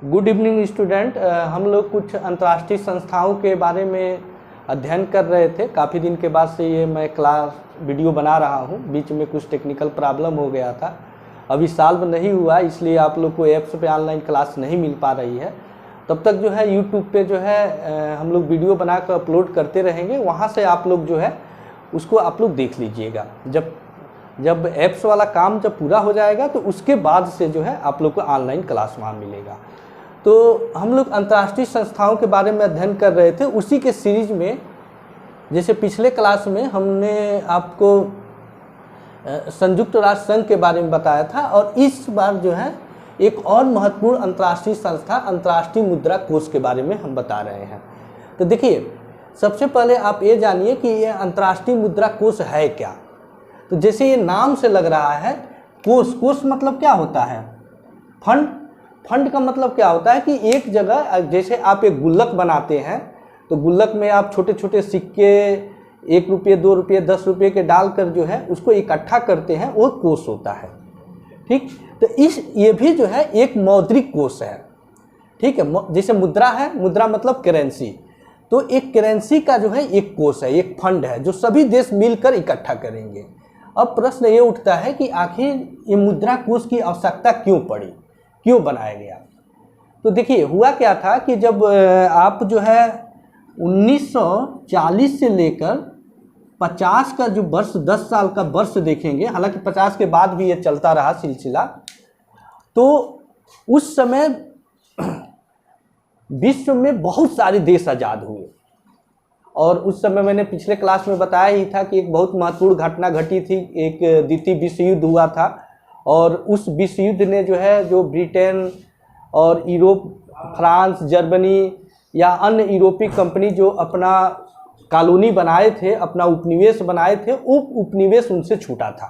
Good evening student. हम लोग कुछ अंतर्राष्ट्रीय संस्थाओं के बारे में अध्ययन कर रहे थे। काफ़ी दिन के बाद से ये मैं क्लास वीडियो बना रहा हूँ। बीच में कुछ टेक्निकल प्रॉब्लम हो गया था, अभी सॉल्व नहीं हुआ, इसलिए आप लोग को ऐप्स पे ऑनलाइन क्लास नहीं मिल पा रही है। तब तक जो है यूट्यूब पे जो है हम लोग वीडियो बना कर अपलोड करते रहेंगे, वहाँ से आप लोग जो है उसको आप लोग देख लीजिएगा। जब ऐप्स वाला काम जब पूरा हो जाएगा तो उसके बाद से जो है आप लोग को ऑनलाइन क्लास वहाँ मिलेगा। तो हम लोग अंतर्राष्ट्रीय संस्थाओं के बारे में अध्ययन कर रहे थे। उसी के सीरीज में जैसे पिछले क्लास में हमने आपको संयुक्त राष्ट्र संघ के बारे में बताया था, और इस बार जो है एक और महत्वपूर्ण अंतर्राष्ट्रीय संस्था अंतर्राष्ट्रीय मुद्रा कोष के बारे में हम बता रहे हैं। तो देखिए, सबसे पहले आप ये जानिए कि ये अंतर्राष्ट्रीय मुद्रा कोष है क्या। तो जैसे ये नाम से लग रहा है, कोष मतलब क्या होता है? फंड का मतलब क्या होता है कि एक जगह, जैसे आप एक गुल्लक बनाते हैं तो गुल्लक में आप छोटे छोटे सिक्के 1 रुपये 2 रुपये 10 रुपये के डालकर जो है उसको इकट्ठा करते हैं, वो कोष होता है। ठीक, तो ये भी जो है एक मौद्रिक कोष है। ठीक है, जैसे मुद्रा है, मुद्रा मतलब करेंसी, तो एक करेंसी का जो है एक कोष है, एक फंड है जो सभी देश मिलकर इकट्ठा करेंगे। अब प्रश्न ये उठता है कि आखिर ये मुद्रा कोष की आवश्यकता क्यों पड़ी, क्यों बनाया गया? तो देखिए, हुआ क्या था कि जब आप जो है 1940 से लेकर 50 का जो वर्ष, 10 साल का वर्ष देखेंगे, हालांकि 50 के बाद भी ये चलता रहा सिलसिला, तो उस समय विश्व में बहुत सारे देश आज़ाद हुए। और उस समय मैंने पिछले क्लास में बताया ही था कि एक बहुत महत्वपूर्ण घटना घटी थी, एक द्वितीय विश्व युद्ध हुआ था। और उस विश्व युद्ध ने जो है जो ब्रिटेन और यूरोप, फ्रांस, जर्मनी या अन्य यूरोपीय कंपनी जो अपना कॉलोनी बनाए थे, अपना उपनिवेश बनाए थे, वो उपनिवेश उनसे छूटा था,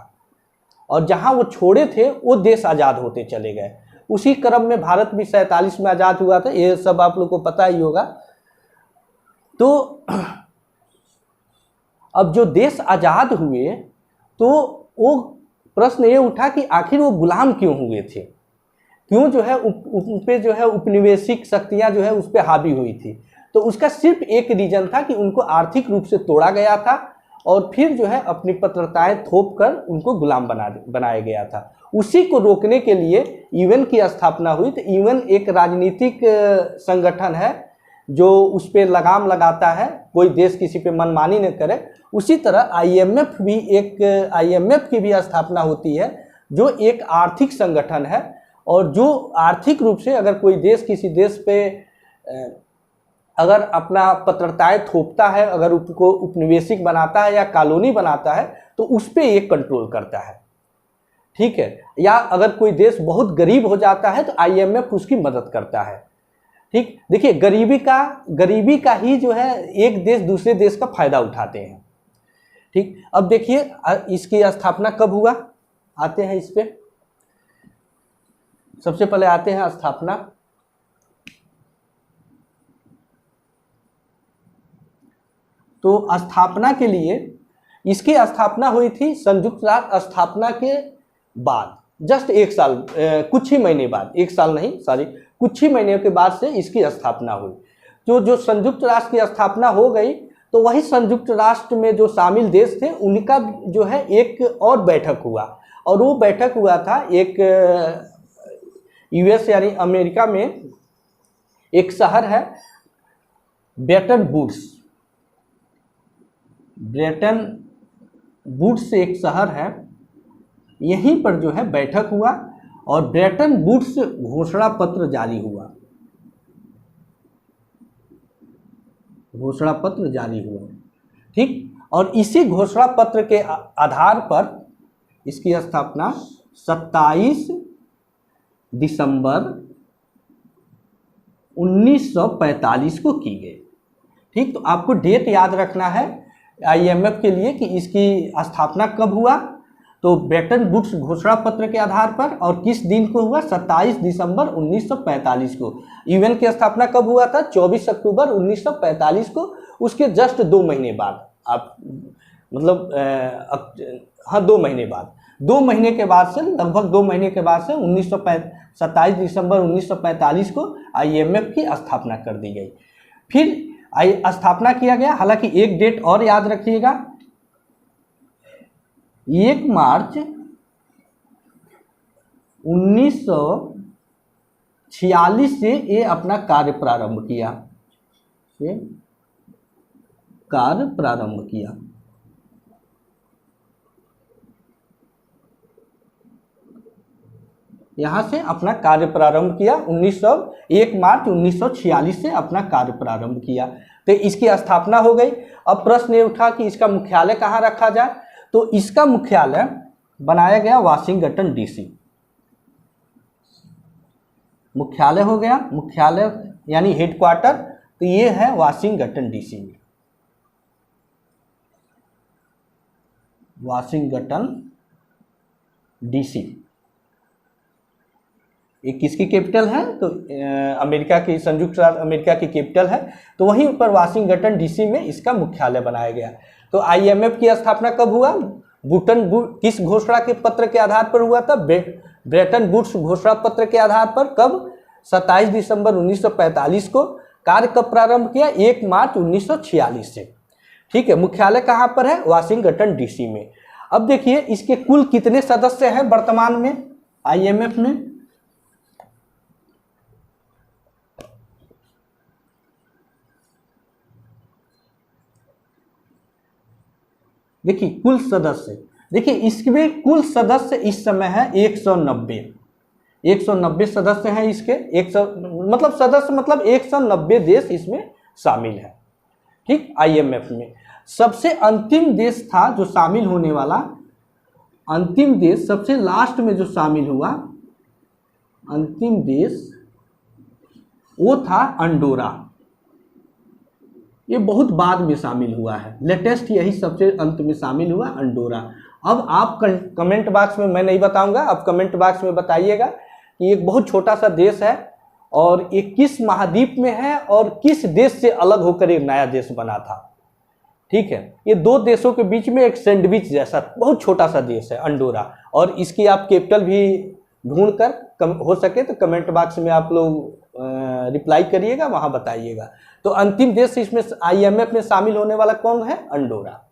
और जहां वो छोड़े थे वो देश आज़ाद होते चले गए। उसी क्रम में भारत भी 47 में आज़ाद हुआ था, ये सब आप लोग को पता ही होगा। तो अब जो देश आज़ाद हुए तो वो प्रश्न ये उठा कि आखिर वो गुलाम क्यों हुए थे, क्यों जो है उन पे जो है उपनिवेशिक शक्तियां जो है उस पर हावी हुई थी। तो उसका सिर्फ एक रीजन था कि उनको आर्थिक रूप से तोड़ा गया था, और फिर जो है अपनी पात्रताएं थोप कर उनको गुलाम बनाया गया था। उसी को रोकने के लिए यूएन की स्थापना हुई। तो यूएन एक राजनीतिक संगठन है जो उस पर लगाम लगाता है, कोई देश किसी पे मनमानी न करे। उसी तरह आईएमएफ की भी स्थापना होती है, जो एक आर्थिक संगठन है, और जो आर्थिक रूप से अगर कोई देश किसी देश पे अगर अपना पात्रताएं थोपता है, अगर उसको उपनिवेशिक बनाता है या कॉलोनी बनाता है, तो उस पर एक कंट्रोल करता है। ठीक है, या अगर कोई देश बहुत गरीब हो जाता है तो आईएमएफ उसकी मदद करता है। ठीक, देखिए, गरीबी का ही जो है एक देश दूसरे देश का फायदा उठाते हैं। ठीक, अब देखिए इसकी स्थापना कब हुआ, आते हैं इस पे। सबसे पहले आते हैं स्थापना। तो स्थापना के लिए, इसकी स्थापना हुई थी संयुक्त राष्ट्र स्थापना के बाद, जस्ट 1 साल, कुछ ही महीने बाद, 1 साल नहीं, सॉरी, कुछ ही महीने के बाद से इसकी स्थापना हुई। जो संयुक्त राष्ट्र की स्थापना हो गई, तो वही संयुक्त राष्ट्र में जो शामिल देश थे उनका जो है एक और बैठक हुआ, और वो बैठक हुआ था एक यूएस यानी अमेरिका में एक शहर है ब्रेटन वुड्स एक शहर है, यहीं पर जो है बैठक हुआ और ब्रेटन वुड्स घोषणा पत्र जारी हुआ। ठीक, और इसी घोषणा पत्र के आधार पर इसकी स्थापना 27 दिसंबर 1945 को की गई। ठीक, तो आपको डेट याद रखना है आईएमएफ के लिए कि इसकी स्थापना कब हुआ। तो ब्रेटन वुड्स घोषणा पत्र के आधार पर, और किस दिन को हुआ, 27 दिसंबर 1945 को। यूएन की स्थापना कब हुआ था? 24 अक्टूबर 1945 को। उसके जस्ट 2 महीने बाद, आप मतलब हाँ 2 महीने बाद 2 महीने के बाद से, लगभग 2 महीने के बाद से 27 दिसंबर 1945 को IMF की स्थापना कर दी गई। फिर स्थापना किया गया, हालांकि एक डेट और याद रखिएगा, 1 मार्च 1946 से ये अपना कार्य प्रारंभ किया, यहाँ से अपना कार्य प्रारंभ किया। 1 मार्च 1946 से अपना कार्य प्रारंभ किया, तो इसकी स्थापना हो गई। अब प्रश्न ये उठा कि इसका मुख्यालय कहाँ रखा जाए, तो इसका मुख्यालय बनाया गया वाशिंगटन DC। मुख्यालय हो गया, मुख्यालय यानी हेडक्वार्टर, तो ये है वाशिंगटन DC में, वाशिंगटन DC। ये किसकी कैपिटल है, तो अमेरिका की, संयुक्त राज्य अमेरिका की कैपिटल है, तो वहीं पर वाशिंगटन DC में इसका मुख्यालय बनाया गया। तो IMF की स्थापना कब हुआ, किस घोषणा के पत्र के आधार पर हुआ था, ब्रेटन वुड्स घोषणा पत्र के आधार पर। कब, 27 दिसंबर 1945 को। कार्य कब प्रारंभ किया, 1 मार्च 1946 से। ठीक है, मुख्यालय कहाँ पर है, वाशिंगटन DC में। अब देखिए इसके कुल कितने सदस्य हैं वर्तमान में IMF में। देखिए कुल सदस्य, देखिए इसमें कुल सदस्य इस समय है 190 सदस्य हैं इसके। 100 मतलब सदस्य मतलब 190 देश इसमें शामिल है। ठीक, IMF में सबसे अंतिम देश था जो शामिल होने वाला, अंतिम देश सबसे लास्ट में जो शामिल हुआ, अंतिम देश वो था अंडोरा। ये बहुत बाद में शामिल हुआ है, लेटेस्ट यही सबसे अंत में शामिल हुआ अंडोरा। अब आप कमेंट बॉक्स में, मैं नहीं बताऊंगा, आप कमेंट बॉक्स में बताइएगा कि एक बहुत छोटा सा देश है और ये किस महाद्वीप में है और किस देश से अलग होकर एक नया देश बना था। ठीक है, ये 2 देशों के बीच में एक सैंडविच जैसा बहुत छोटा सा देश है अंडोरा, और इसकी आप कैपिटल भी ढूंढ कर हो सके तो कमेंट बॉक्स में आप लोग रिप्लाई करिएगा, वहां बताइएगा। तो अंतिम देश इसमें IMF में शामिल होने वाला कौन है, अंडोरा।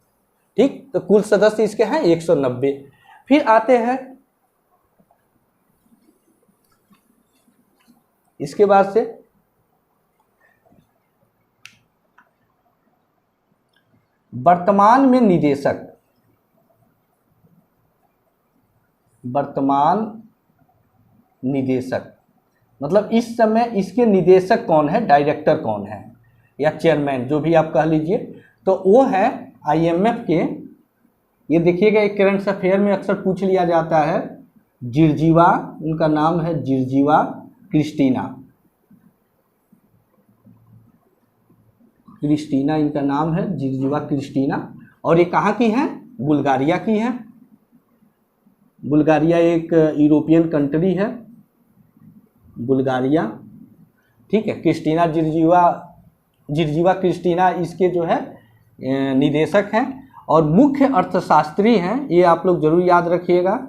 ठीक, तो कुल सदस्य इसके हैं 190। फिर आते हैं इसके बाद से वर्तमान में निदेशक, वर्तमान निदेशक मतलब इस समय इसके निदेशक कौन है, डायरेक्टर कौन है या चेयरमैन, जो भी आप कह लीजिए, तो वो है IMF के। ये देखिएगा एक करंट अफेयर में अक्सर पूछ लिया जाता है, जिर्जीवा, उनका नाम है जिर्जीवा क्रिस्टीना, इनका नाम है जिर्जीवा क्रिस्टीना, और ये कहाँ की है, बुल्गारिया की है। बुल्गारिया एक यूरोपियन कंट्री है, बुल्गारिया। ठीक है, क्रिस्टीना जिर्जीवा क्रिस्टीना इसके जो है निदेशक हैं और मुख्य अर्थशास्त्री हैं। ये आप लोग जरूर याद रखिएगा,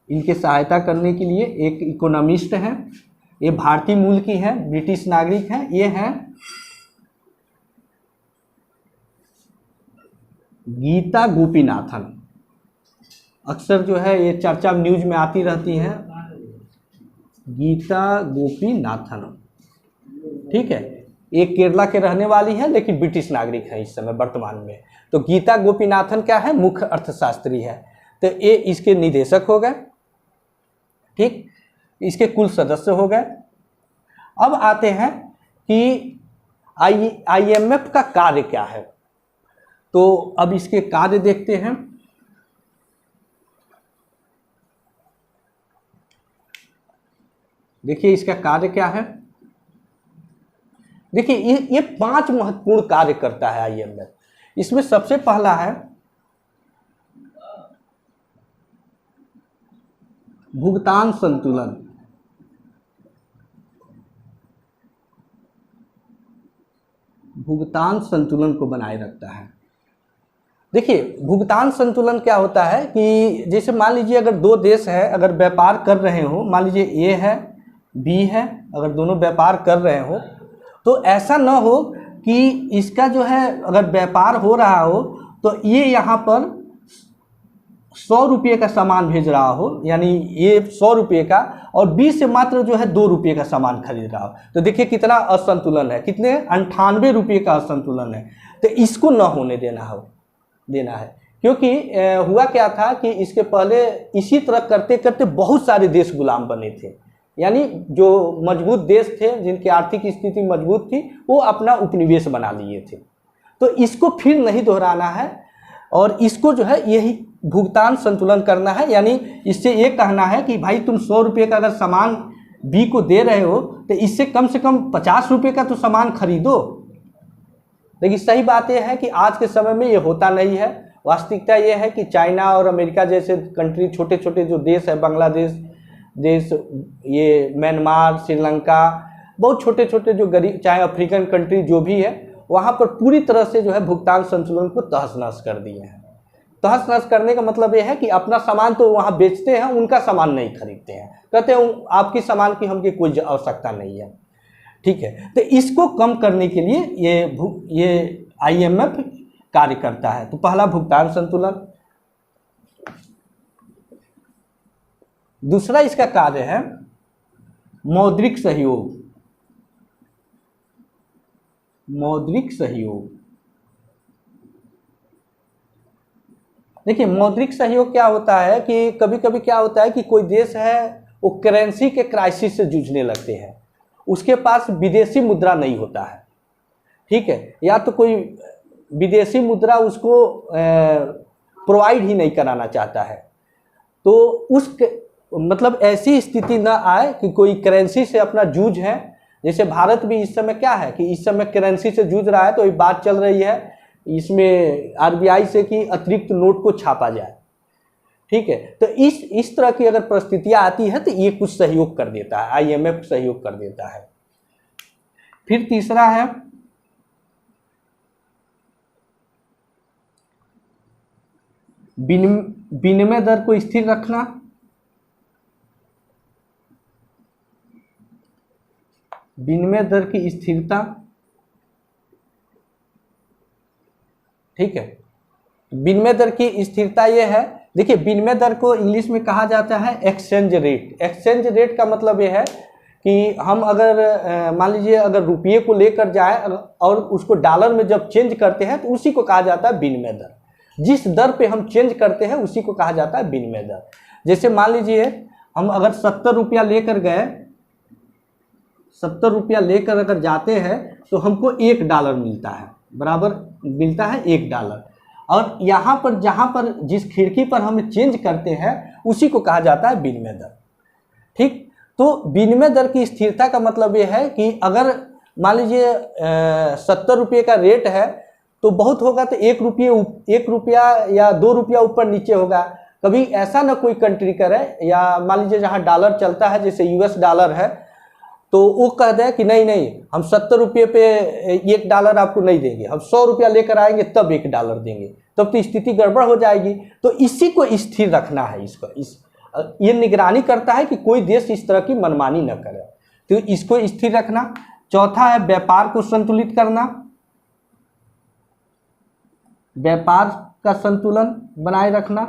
इनके सहायता करने के लिए एक इकोनॉमिस्ट हैं। ये भारतीय मूल की हैं, ब्रिटिश नागरिक हैं। ये हैं गीता गोपीनाथन, अक्सर जो है ये चर्चा न्यूज में आती रहती हैं, गीता गोपीनाथन। ठीक है, ये केरला के रहने वाली है लेकिन ब्रिटिश नागरिक है इस समय वर्तमान में। तो गीता गोपीनाथन क्या है, मुख्य अर्थशास्त्री है, तो ये इसके निदेशक हो गए। ठीक, इसके कुल सदस्य हो गए। अब आते हैं कि IMF का कार्य क्या है, तो अब इसके कार्य देखते हैं। देखिए इसका कार्य क्या है, देखिए ये 5 महत्वपूर्ण कार्य करता है IMF। इसमें सबसे पहला है भुगतान संतुलन। भुगतान संतुलन को बनाए रखता है। देखिए भुगतान संतुलन क्या होता है कि जैसे मान लीजिए अगर दो देश हैं, अगर व्यापार कर रहे हो, मान लीजिए ए है बी है, अगर दोनों व्यापार कर रहे हो तो ऐसा ना हो कि इसका जो है अगर व्यापार हो रहा हो तो ये यहाँ पर 100 रुपये का सामान भेज रहा हो, यानी ये 100 रुपये का और बी से मात्र जो है 2 रुपये का सामान खरीद रहा हो, तो देखिए कितना असंतुलन है, कितने 98 रुपये का असंतुलन है। तो इसको न होने देना है क्योंकि हुआ क्या था कि इसके पहले इसी तरह करते करते बहुत सारे देश गुलाम बने थे, यानी जो मजबूत देश थे जिनकी आर्थिक स्थिति मजबूत थी वो अपना उपनिवेश बना लिए थे। तो इसको फिर नहीं दोहराना है और इसको जो है यही भुगतान संतुलन करना है, यानी इससे ये कहना है कि भाई तुम 100 रुपये का अगर सामान बी को दे रहे हो तो इससे कम से कम 50 रुपये का तो सामान खरीदो। लेकिन सही बात यह है कि आज के समय में ये होता नहीं है। वास्तविकता ये है कि चाइना और अमेरिका जैसे कंट्री, छोटे छोटे जो देश है, बांग्लादेश देश, ये म्यांमार, श्रीलंका, बहुत छोटे छोटे जो गरीब, चाहे अफ्रीकन कंट्री जो भी है, वहाँ पर पूरी तरह से जो है भुगतान संतुलन को तहस नहस कर दिए हैं। तहस नहस करने का मतलब ये है कि अपना सामान तो वहाँ बेचते हैं, उनका सामान नहीं खरीदते हैं, कहते हैं आपकी सामान की हमकी कोई आवश्यकता नहीं है। ठीक है, तो इसको कम करने के लिए ये IMF कार्य करता है। तो पहला भुगतान संतुलन। दूसरा इसका कार्य है मौद्रिक सहयोग। मौद्रिक सहयोग, देखिए मौद्रिक सहयोग क्या होता है कि कभी कभी क्या होता है कि कोई देश है वो करेंसी के क्राइसिस से जूझने लगते हैं, उसके पास विदेशी मुद्रा नहीं होता है, ठीक है, या तो कोई विदेशी मुद्रा उसको प्रोवाइड ही नहीं कराना चाहता है, तो उस मतलब ऐसी स्थिति ना आए कि कोई करेंसी से अपना जूझ है। जैसे भारत भी इस समय क्या है कि इस समय करेंसी से जूझ रहा है, तो ये बात चल रही है इसमें RBI से कि अतिरिक्त नोट को छापा जाए। ठीक है, तो इस तरह की अगर परिस्थितियां आती है तो ये कुछ सहयोग कर देता है, IMF सहयोग कर देता है। फिर तीसरा है विनिमय दर को स्थिर रखना। विनिमय दर की स्थिरता, ठीक है, विनिमय दर की स्थिरता ये है, देखिए विनिमय दर को इंग्लिश में कहा जाता है एक्सचेंज रेट। एक्सचेंज रेट का मतलब ये है कि हम अगर मान लीजिए अगर रुपये को लेकर जाए और उसको डॉलर में जब चेंज करते हैं तो उसी को कहा जाता है विनिमय दर। जिस दर पे हम चेंज करते हैं उसी को कहा जाता है विनिमय दर। जैसे मान लीजिए हम अगर 70 रुपया लेकर गए, 70 रुपया लेकर अगर जाते हैं तो हमको $1 मिलता है, बराबर मिलता है $1। और यहाँ पर जहाँ पर जिस खिड़की पर हम चेंज करते हैं उसी को कहा जाता है विनिमय दर। ठीक, तो विनिमय दर की स्थिरता का मतलब ये है कि अगर मान लीजिए 70 रुपये का रेट है तो बहुत होगा तो 1 रुपया या 2 रुपया ऊपर नीचे होगा। कभी ऐसा ना कोई कंट्री करे, या मान लीजिए जहाँ डॉलर चलता है जैसे US डॉलर है, तो वो कह दे कि नहीं हम 70 रुपये पे $1 आपको नहीं देंगे, हम 100 रुपया लेकर आएंगे तब $1 देंगे, तब तो स्थिति गड़बड़ हो जाएगी। तो इसी को स्थिर रखना है, ये निगरानी करता है कि कोई देश इस तरह की मनमानी न करे, तो इसको स्थिर रखना। चौथा है व्यापार को संतुलित करना, व्यापार का संतुलन बनाए रखना।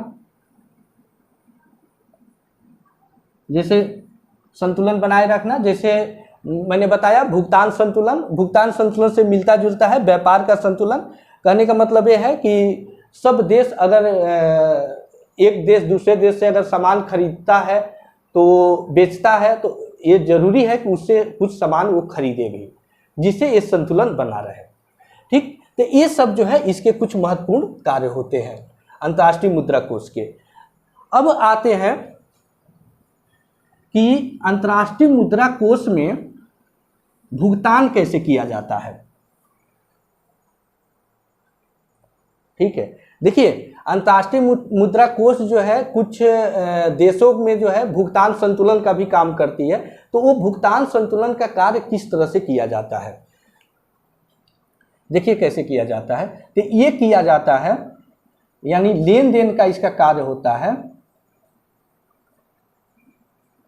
जैसे संतुलन बनाए रखना, जैसे मैंने बताया भुगतान संतुलन से मिलता जुलता है व्यापार का संतुलन। कहने का मतलब ये है कि सब देश अगर एक देश दूसरे देश से अगर सामान खरीदता है तो बेचता है, तो ये जरूरी है कि उससे कुछ सामान वो खरीदे भी, जिससे ये संतुलन बना रहे। ठीक, तो ये सब जो है इसके कुछ महत्वपूर्ण कार्य होते हैं अंतर्राष्ट्रीय मुद्रा कोष के। अब आते हैं कि अंतर्राष्ट्रीय मुद्रा कोष में भुगतान कैसे किया जाता है। ठीक है, देखिए अंतर्राष्ट्रीय मुद्रा कोष जो है कुछ देशों में जो है भुगतान संतुलन का भी काम करती है। तो वो भुगतान संतुलन का कार्य किस तरह से किया जाता है, देखिए कैसे किया जाता है। तो ये किया जाता है यानी लेन देन का इसका कार्य होता है,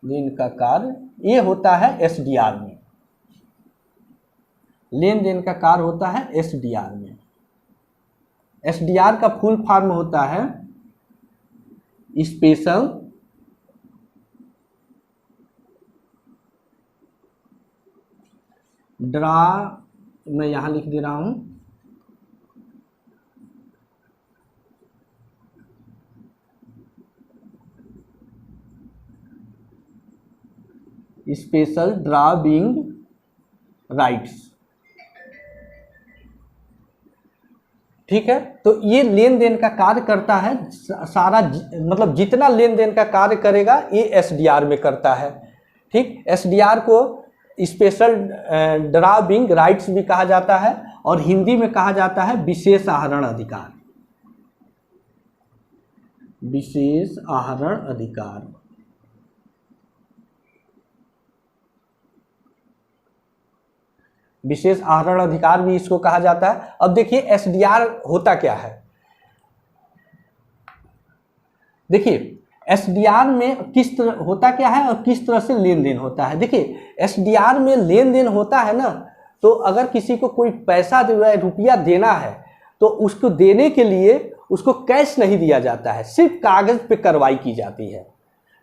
लेन का कार्य ये होता है एसडीआर में, लेन देन का कार्य होता है एसडीआर में। एसडीआर का फुल फॉर्म होता है स्पेशल ड्रा, मैं यहां लिख दे रहा हूं, स्पेशल ड्राइंग राइट्स। ठीक है, तो ये लेन देन का कार्य करता है, सारा मतलब जितना लेन देन का कार्य करेगा ये एसडीआर में करता है। ठीक, एसडीआर को स्पेशल ड्राइंग राइट्स भी कहा जाता है और हिंदी में कहा जाता है विशेष आहरण अधिकार, विशेष आहरण अधिकार। विशेष आहरण अधिकार भी इसको कहा जाता है। अब देखिए एसडीआर होता क्या है, देखिए एसडीआर में किस तरह होता क्या है और किस तरह से लेन देन होता है। देखिए एसडीआर में लेन देन होता है ना, तो अगर किसी को कोई पैसा रुपया देना है तो उसको देने के लिए उसको कैश नहीं दिया जाता है, सिर्फ कागज पे कार्रवाई की जाती है।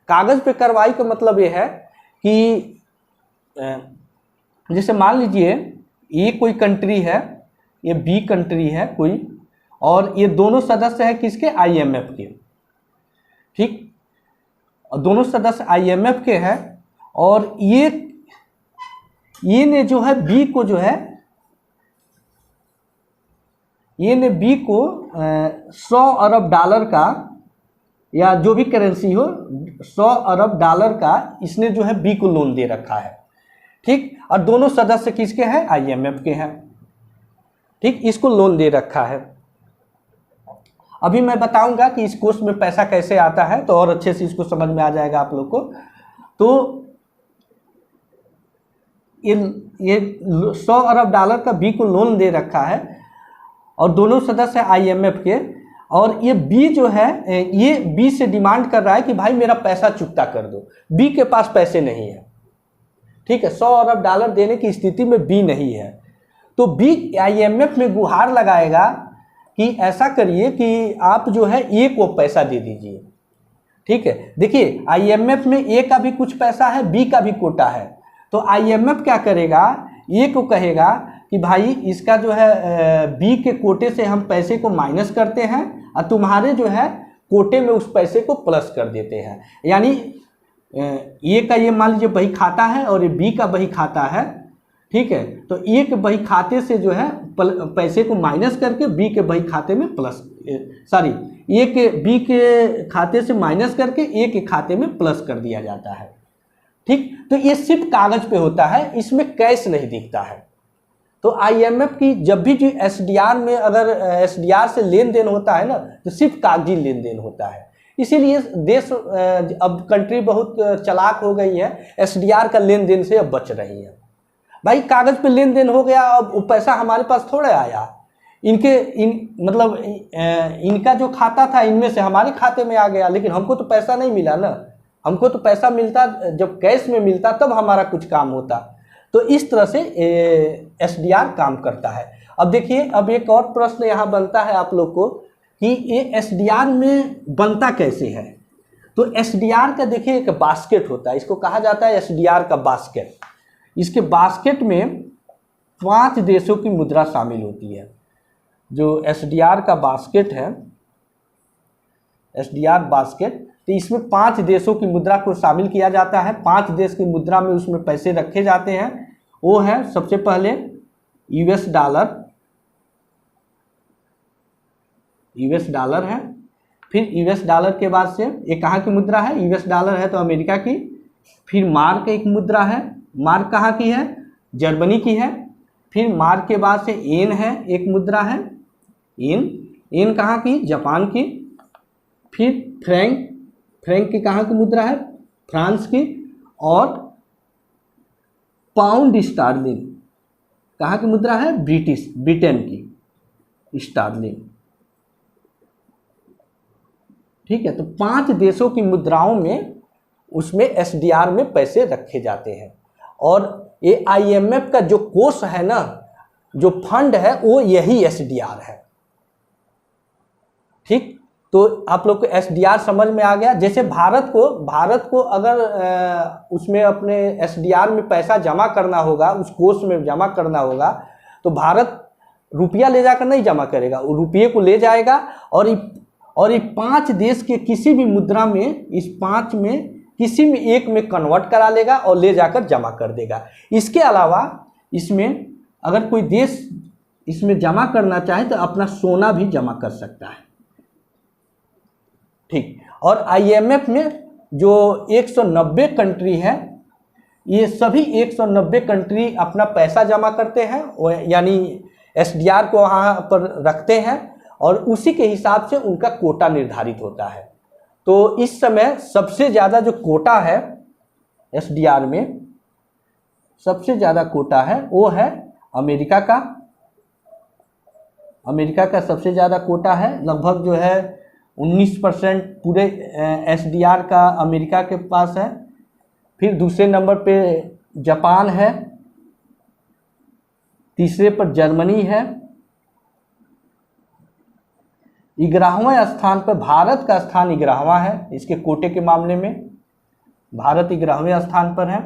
कागज पे कार्रवाई का मतलब ये है कि जैसे मान लीजिए ये कोई कंट्री है, ये बी कंट्री है कोई, और ये दोनों सदस्य हैं किसके, आईएमएफ के। ठीक, और दोनों सदस्य आईएमएफ के हैं और ये ने जो है बी को जो है, ये ने बी को 100 अरब डॉलर का या जो भी करेंसी हो 100 अरब डॉलर का इसने जो है बी को लोन दे रखा है। ठीक, और दोनों सदस्य किसके हैं, आईएमएफ के हैं। ठीक, इसको लोन दे रखा है। अभी मैं बताऊंगा कि इस कोर्स में पैसा कैसे आता है, तो और अच्छे से इसको समझ में आ जाएगा आप लोग को। तो ये 100 अरब डॉलर का बी को लोन दे रखा है और दोनों सदस्य आईएमएफ के, और ये बी जो है ये बी से डिमांड कर रहा है कि भाई मेरा पैसा चुकता कर दो। बी के पास पैसे नहीं है। ठीक है, 100 अरब डॉलर देने की स्थिति में बी नहीं है, तो बी आईएमएफ में गुहार लगाएगा कि ऐसा करिए कि आप जो है ए को पैसा दे दीजिए। ठीक है, देखिए आईएमएफ में ए का भी कुछ पैसा है, बी का भी कोटा है, तो आईएमएफ क्या करेगा, ए को कहेगा कि भाई इसका जो है बी के कोटे से हम पैसे को माइनस करते हैं और तुम्हारे जो है कोटे में उस पैसे को प्लस कर देते हैं। यानी ए का ये मान लीजिए बही खाता है और ये बी का बही खाता है। ठीक है, तो ए के बही खाते से जो है पैसे को माइनस करके बी के बही खाते में प्लस, सॉरी ए के बी के खाते से माइनस करके ए के खाते में प्लस कर दिया जाता है। ठीक, तो ये सिर्फ कागज पे होता है, इसमें कैश नहीं दिखता है। तो आईएमएफ की जब भी जो एसडीआर में अगर एसडीआर से लेन देन होता है ना, तो सिर्फ कागजी लेन देन होता है। इसीलिए देश अब कंट्री बहुत चालाक हो गई है, एसडीआर का लेन देन से अब बच रही है। भाई कागज पे लेन देन हो गया, अब वो पैसा हमारे पास थोड़ा आया, मतलब इनका जो खाता था इनमें से हमारे खाते में आ गया, लेकिन हमको तो पैसा नहीं मिला ना। हमको तो पैसा मिलता जब कैश में मिलता तब हमारा कुछ काम होता। तो इस तरह से एसडीआर काम करता है। अब देखिए, अब एक और प्रश्न यहाँ बनता है आप लोग को कि ये एसडीआर में बनता कैसे है। तो एसडीआर का देखिए एक बास्केट होता है, इसको कहा जाता है एसडीआर का बास्केट। इसके बास्केट में 5 देशों की मुद्रा शामिल होती है। जो एसडीआर का बास्केट है, एसडीआर बास्केट, तो इसमें 5 देशों की मुद्रा को शामिल किया जाता है। 5 देश की मुद्रा में उसमें पैसे रखे जाते हैं। वो है सबसे पहले यूएस डॉलर, यूएस डॉलर है। फिर यूएस डॉलर के बाद से ये कहाँ की मुद्रा है, यूएस डॉलर है तो अमेरिका की। फिर मार्क एक मुद्रा है, मार्क कहाँ की है, जर्मनी की है। फिर मार्क के बाद से येन है, एक मुद्रा है येन, येन कहाँ की, जापान की। फिर फ्रैंक, फ्रैंक की कहाँ की मुद्रा है, फ्रांस की। और पाउंड स्टार्लिंग कहाँ की मुद्रा है, ब्रिटेन की स्टार्लिंग। ठीक है। तो 5 देशों की मुद्राओं में उसमें एसडीआर में पैसे रखे जाते हैं। और ये आईएमएफ का जो कोष है ना, जो फंड है, वो यही एसडीआर है। ठीक, तो आप लोग को एसडीआर समझ में आ गया। जैसे भारत को अगर उसमें अपने एसडीआर में पैसा जमा करना होगा, उस कोष में जमा करना होगा, तो भारत रुपया ले जाकर नहीं जमा करेगा, वो रुपये को ले जाएगा और ये 5 देश के किसी भी मुद्रा में, इस 5 में किसी में एक में कन्वर्ट करा लेगा और ले जाकर जमा कर देगा। इसके अलावा इसमें अगर कोई देश इसमें जमा करना चाहे तो अपना सोना भी जमा कर सकता है। ठीक, और आईएमएफ में जो 190 कंट्री हैं, ये सभी 190 कंट्री अपना पैसा जमा करते हैं, यानी एसडीआर को वहाँ पर रखते हैं और उसी के हिसाब से उनका कोटा निर्धारित होता है। तो इस समय सबसे ज़्यादा जो कोटा है एसडीआर में, सबसे ज़्यादा कोटा है वो है अमेरिका का। अमेरिका का सबसे ज़्यादा कोटा है, लगभग जो है 19% पूरे एसडीआर का अमेरिका के पास है। फिर दूसरे नंबर पे जापान है, तीसरे पर जर्मनी है, 11वें स्थान पर भारत का स्थान 11वां है। इसके कोटे के मामले में भारत 11वें स्थान पर है,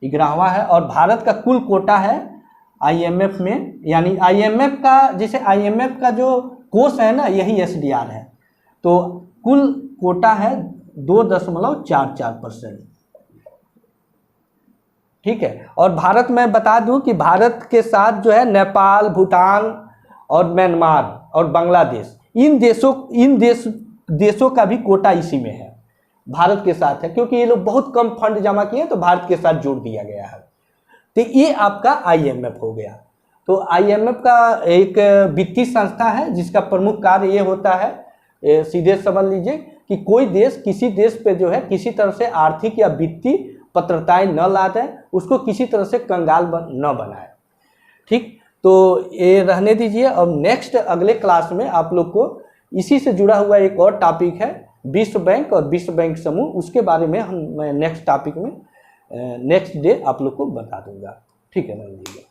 11वां है। और भारत का कुल कोटा है आईएमएफ में, यानी आईएमएफ का, जैसे आईएमएफ का जो कोष है ना, यही एसडीआर है। तो कुल कोटा है 2.44%। ठीक है। और भारत में बता दूं कि भारत के साथ जो है नेपाल, भूटान और म्यांमार और बांग्लादेश, इन देशों का भी कोटा इसी में है, भारत के साथ है, क्योंकि ये लोग बहुत कम फंड जमा किए तो भारत के साथ जोड़ दिया गया है। तो ये आपका आईएमएफ हो गया। तो आईएमएफ का एक वित्तीय संस्था है जिसका प्रमुख कार्य ये होता है, सीधे समझ लीजिए कि कोई देश किसी देश पे जो है किसी तरह से आर्थिक या वित्तीय पत्रताएं न ला दें, उसको किसी तरह से कंगाल न बनाए। ठीक, तो ये रहने दीजिए। अब नेक्स्ट अगले क्लास में आप लोग को इसी से जुड़ा हुआ एक और टॉपिक है विश्व बैंक और विश्व बैंक समूह, उसके बारे में मैं नेक्स्ट टॉपिक में नेक्स्ट डे आप लोग को बता दूंगा। ठीक है, मान लीजिए।